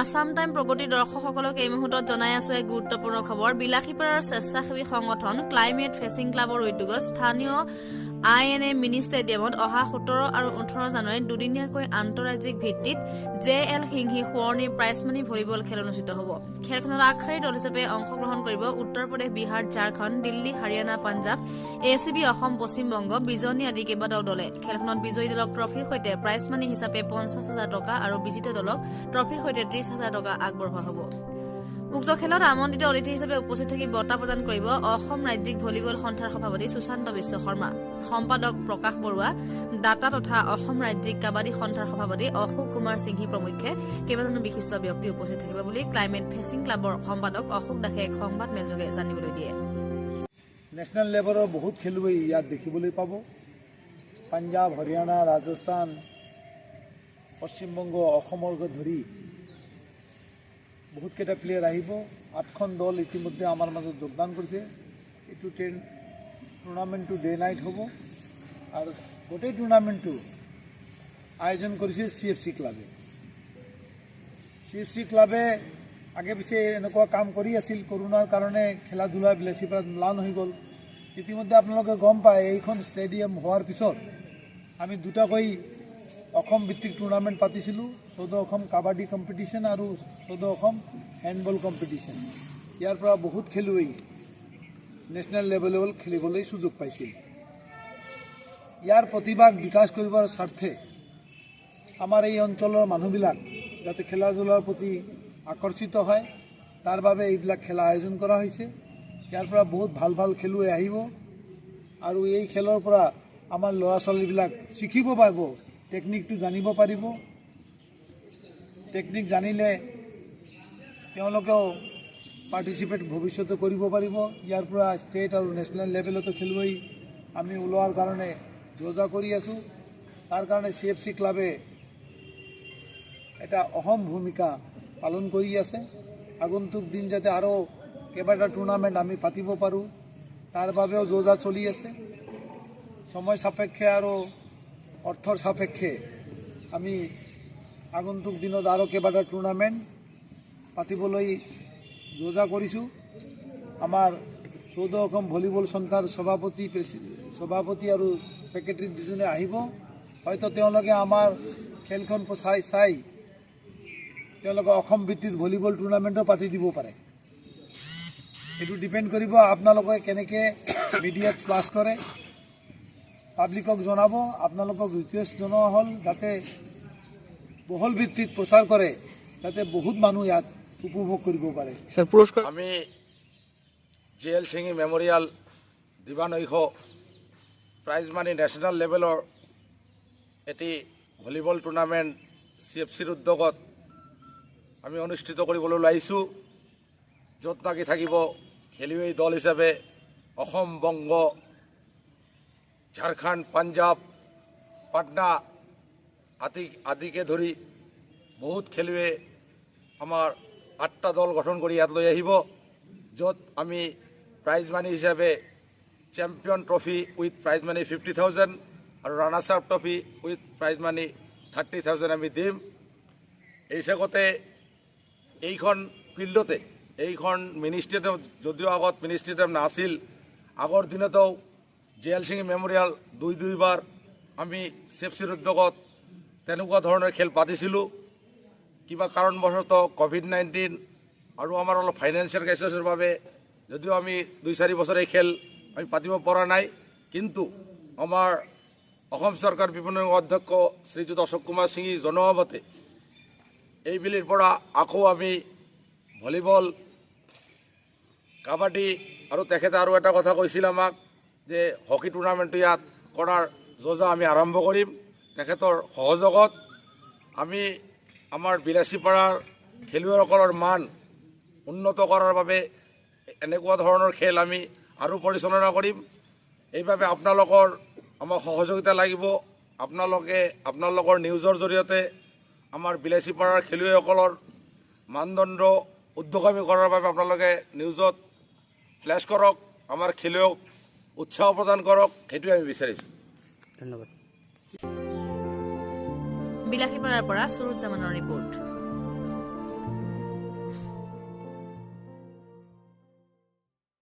Assam time প্ৰগতি দৰ্শকসকলক এই মুহূৰ্তত জনাই আছো এক গুৰুত্বপূৰ্ণ খবৰ। বিলাসীপাৰাৰ স্বেচ্ছাসেৱী সংগঠন ক্লাইমেট ফেচিং ক্লাবৰ উদ্যোগত স্থানীয় INA মিনি ষ্টেডিয়ামত অহা 17 আৰু 18 জানুৱাৰীত দুদিনীয়াকৈ আন্তঃৰাজ্যিক ভিত্তিত JL সিংহী সোঁৱৰণী প্ৰাইজমানি ভলীবল খেল অনুষ্ঠিত হ'ব। খেলখনত আগশাৰীৰ দল হিচাপে অংশগ্ৰহণ কৰিব উত্তৰ প্ৰদেশ, বিহাৰ, ঝাৰখণ্ড, দিল্লী, হাৰিয়ানা, পাঞ্জাব, ACB অসম, পশ্চিম বংগ, বিজনী আদি কেইবাটাও দলে। খেলখনত বিজয়ী দলক ট্ৰফিৰ সৈতে প্ৰাইজমানি হিচাপে 50,000 টকা আৰু বিজিত দলক ট্ৰফিৰ সৈতে 30,000 টকা আগবঢ়োৱা হ'ব। উক্ত খেলত আমন্ত্ৰিত অতিথি হিচাপে উপস্থিত থাকি বঁটা প্ৰদান কৰিব অসম ৰাজ্যিক ভলীবল সন্থাৰ সভাপতি সুশান্ত বিশ্ব শৰ্মা, সম্পাদক প্ৰকাশ বৰুৱা, দাতা তথা অসম ৰাজ্যিক কাবাডী সন্থাৰ সভাপতি অশোক কুমাৰ সিংহী প্ৰমুখ্যে কেইবাজনো বিশিষ্ট ব্যক্তি উপস্থিত থাকিব বুলি ক্লাইমেট ফেচিং ক্লাবৰ সম্পাদক অশোক দাসে এক সংবাদ মেলযোগে জানিবলৈ দিয়ে। নেশ্যনেল লেভেলৰ বহুত খেলুৱৈ ইয়াত দেখিবলৈ পাব। পাঞ্জাৱ, হৰিয়ানা, ৰাজস্থান, পশ্চিমবংগ, অসমকে ধৰি বহুতকেইটা প্লেয়াৰ আহিব। 8খন দল ইতিমধ্যে আমাৰ মাজত যোগদান কৰিছে। এইটো টুৰ্ণামেণ্টটো ডে নাইট হ'ব আৰু গোটেই টুৰ্ণামেণ্টটো আয়োজন কৰিছে CFC ক্লাবে। CFC ক্লাবে আগে পিছে এনেকুৱা কাম কৰি আছিল। কৰোণাৰ কাৰণে খেলা ধূলা বিলাসীপাৰাত ম্লান হৈ গ'ল। ইতিমধ্যে আপোনালোকে গম পায় এইখন ষ্টেডিয়াম হোৱাৰ পিছত আমি দুটাকৈ অসম ভিত্তিক টুৰ্ণামেণ্ট পাতিছিলোঁ। 14 অসম কাবাডী কম্পিটিশ্যন আৰু 14 অসম হেণ্ডবল কম্পিটিশ্যন। ইয়াৰ পৰা বহুত খেলুৱৈ নেশ্যনেল লেভেলৰ খেলিবলৈ সুযোগ পাইছিল। ইয়াৰ প্ৰতিভাক বিকাশ কৰিবৰ স্বাৰ্থে আমাৰ এই অঞ্চলৰ মানুহবিলাক যাতে খেলা ধূলাৰ প্ৰতি আকৰ্ষিত হয় তাৰ বাবে এইবিলাক খেলা আয়োজন কৰা হৈছে। ইয়াৰ পৰা বহুত ভাল ভাল খেলুৱৈ আহিব আৰু এই খেলৰ পৰা আমাৰ ল'ৰা ছোৱালীবিলাক শিকিব পাৰিব, টেকনিকটো জানিব পাৰিব। টেকনিক জানিলে তেওঁলোকেও পাৰ্টিচিপেট ভৱিষ্যতে কৰিব পাৰিব। ইয়াৰ পৰা ষ্টেট আৰু নেশ্যনেল লেভেলতো খেলুৱৈ আমি ওলোৱাৰ কাৰণে যোজা কৰি আছোঁ। তাৰ কাৰণে CFC ক্লাবে এটা অহম ভূমিকা পালন কৰি আছে। আগন্তুক দিন যাতে আৰু কেইবাটা টুৰ্ণামেণ্ট আমি পাতিব পাৰোঁ তাৰ বাবেও যোজা চলি আছে। সময় সাপেক্ষে আৰু অৰ্থৰ সাপেক্ষে আমি আগন্তুক দিনত আৰু কেইবাটা টুৰ্ণামেণ্ট পাতিবলৈ যোজা কৰিছোঁ। আমাৰ 14 অসম ভলীবল সন্থাৰ সভাপতি আৰু ছেক্ৰেটাৰী দুজনে আহিব। হয়তো তেওঁলোকে আমাৰ খেলখন চাই তেওঁলোকে অসম ভিত্তিত ভলীবল টুৰ্ণামেণ্টো পাতি দিব পাৰে। এইটো ডিপেণ্ড কৰিব আপোনালোকে কেনেকৈ মিডিয়াত ফ্লাছ কৰে, পাব্লিকক জনাব। আপোনালোকক ৰিকুৱেষ্ট জনোৱা হ'ল যাতে বহল ভিত্তিত প্ৰচাৰ কৰে যাতে বহুত মানুহ ইয়াত উপভোগ কৰিব পাৰে। আমি JL সিংহী memorial দিবানৈশ prize money national লেভেলৰ এটি ভলীবল টুৰ্ণামেণ্ট CFCৰ উদ্যোগত আমি অনুষ্ঠিত কৰিবলৈ ওলাইছোঁ। য'ত লাগি থাকিব খেলুৱৈ দল হিচাপে অসম, বংগ, ঝাৰখণ্ড, পাঞ্জাৱ, পাটনা আদিকে ধৰি বহুত খেলুৱৈ আমাৰ 8টা দল গঠন কৰি ইয়াত লৈ আহিব। য'ত আমি প্ৰাইজ মানি হিচাপে champion trophy with prize money 50,000 আৰু runners up trophy with prize money 30,000 আমি দিম। এই চেগতে এইখন ফিল্ডতে এইখন মিনি ষ্টেডিয়াম, যদিও আগত মিনি ষ্টেডিয়াম নাছিল, আগৰ দিনতো JL সিংহী মেমৰিয়েল দুইবাৰ আমি CFCৰ উদ্যোগত তেনেকুৱা ধৰণৰ খেল পাতিছিলোঁ। কিবা কাৰণবশতঃ COVID-19 আৰু আমাৰ অলপ ফাইনেন্সিয়েল ক্ৰাইচিছৰ বাবে যদিও আমি 2-4 বছৰ এই খেল আমি পাতিব পৰা নাই, কিন্তু আমাৰ অসম চৰকাৰ বিপণন অধ্যক্ষ শ্ৰীযুত অশোক কুমাৰ সিংহী জনোৱা মতে এইবেলিৰ পৰা আকৌ আমি ভলীবল, কাবাডী আৰু তেখেতে আৰু এটা কথা কৈছিল আমাক যে হকী টুৰ্ণামেণ্টটো ইয়াত কৰাৰ যোজনা আমি আৰম্ভ কৰিম। তেখেতৰ সহযোগত আমি আমাৰ বিলাসীপাৰাৰ খেলুৱৈসকলৰ মান উন্নত কৰাৰ বাবে এনেকুৱা ধৰণৰ খেল আমি আৰু পৰিচালনা কৰিম। এইবাবে আপোনালোকৰ আমাক সহযোগিতা লাগিব। আপোনালোকৰ নিউজৰ জৰিয়তে আমাৰ বিলাসীপাৰাৰ খেলুৱৈসকলৰ মানদণ্ড উদ্যোগামী কৰাৰ বাবে আপোনালোকে নিউজত ফ্লেছ কৰক, আমাৰ খেলুৱৈক উৎসাহ প্ৰদান কৰক, সেইটোৱে আমি বিচাৰিছোঁ। ধন্যবাদ। বিলাসীপাৰাৰ পৰা সুৰুজ জামানৰ ৰিপৰ্ট।